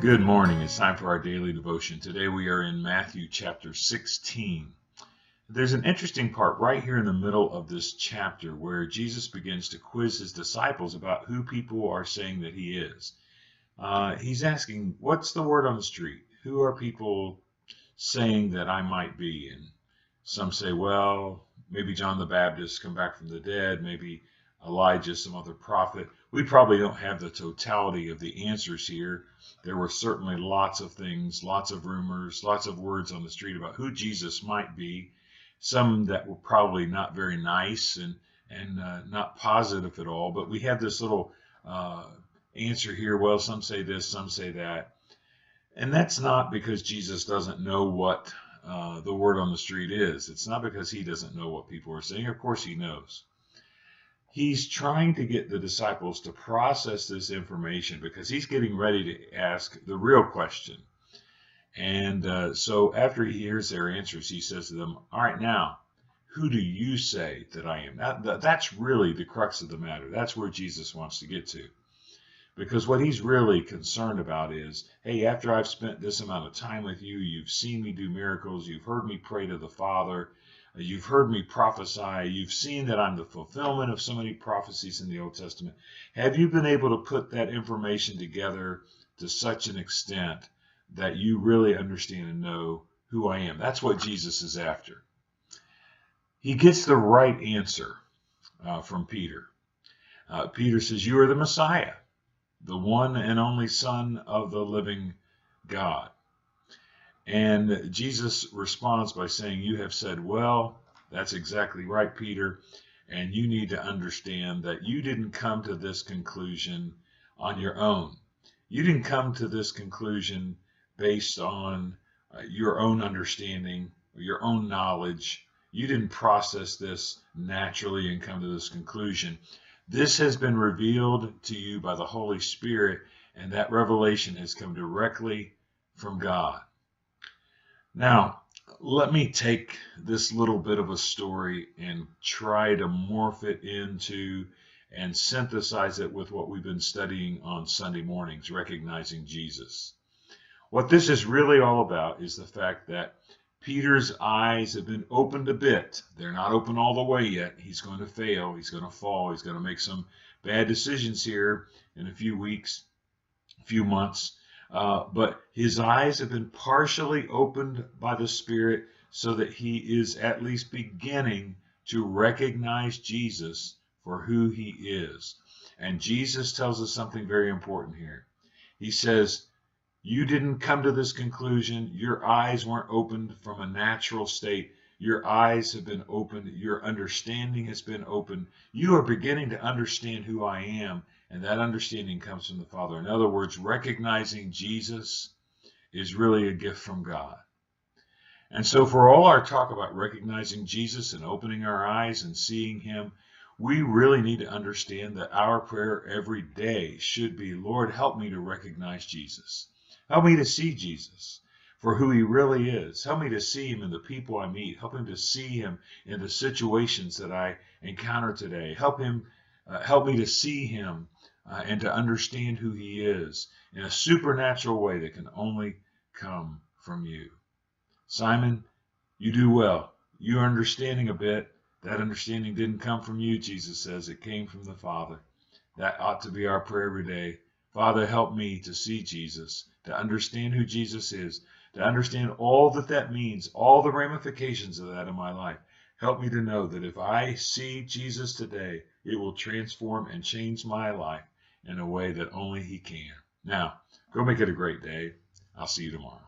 Good morning. It's time for our daily devotion. Today we are in Matthew chapter 16. There's an interesting part right here in the middle of this chapter where Jesus begins to quiz his disciples about who people are saying that he is. He's asking, what's the word on the street? Who are people saying that I might be? And some say, well, maybe John the Baptist come back from the dead, maybe Elijah, some other prophet. We probably don't have the totality of the answers here. There were certainly lots of things, lots of rumors, lots of words on the street about who Jesus might be. Some that were probably not very nice and not positive at all. But we have this little answer here. Well, some say this, some say that. And that's not because Jesus doesn't know what the word on the street is. It's not because he doesn't know what people are saying. Of course he knows. He's trying to get the disciples to process this information because he's getting ready to ask the real question. And so after he hears their answers, he says to them, all right, now, who do you say that I am? That's really the crux of the matter. That's where Jesus wants to get to. Because what he's really concerned about is, hey, after I've spent this amount of time with you, you've seen me do miracles, you've heard me pray to the Father, you've heard me prophesy, you've seen that I'm the fulfillment of so many prophecies in the Old Testament. Have you been able to put that information together to such an extent that you really understand and know who I am? That's what Jesus is after. He gets the right answer from Peter. Peter says, you are the Messiah, the one and only Son of the living God. And Jesus responds by saying, you have said, well, that's exactly right, Peter. And you need to understand that you didn't come to this conclusion on your own. You didn't come to this conclusion based on your own understanding, or your own knowledge. You didn't process this naturally and come to this conclusion. This has been revealed to you by the Holy Spirit, and that revelation has come directly from God. Now, let me take this little bit of a story and try to morph it into and synthesize it with what we've been studying on Sunday mornings, recognizing Jesus. What this is really all about is the fact that Peter's eyes have been opened a bit. They're not open all the way yet. He's going to fail. He's going to fall. He's going to make some bad decisions here in a few weeks, a few months. But his eyes have been partially opened by the Spirit so that he is at least beginning to recognize Jesus for who he is. And Jesus tells us something very important here. He says, you didn't come to this conclusion. Your eyes weren't opened from a natural state. Your eyes have been opened. Your understanding has been opened. You are beginning to understand who I am. And that understanding comes from the Father. In other words, recognizing Jesus is really a gift from God. And so for all our talk about recognizing Jesus and opening our eyes and seeing him, we really need to understand that our prayer every day should be, Lord, help me to recognize Jesus. Help me to see Jesus for who he really is. Help me to see him in the people I meet. Help him to see him in the situations that I encounter today. Help me to see him and to understand who he is in a supernatural way that can only come from you. Simon, you do well. You're understanding a bit. That understanding didn't come from you, Jesus says. It came from the Father. That ought to be our prayer every day. Father, help me to see Jesus, to understand who Jesus is, to understand all that that means, all the ramifications of that in my life. Help me to know that if I see Jesus today, it will transform and change my life in a way that only he can. Now, go make it a great day. I'll see you tomorrow.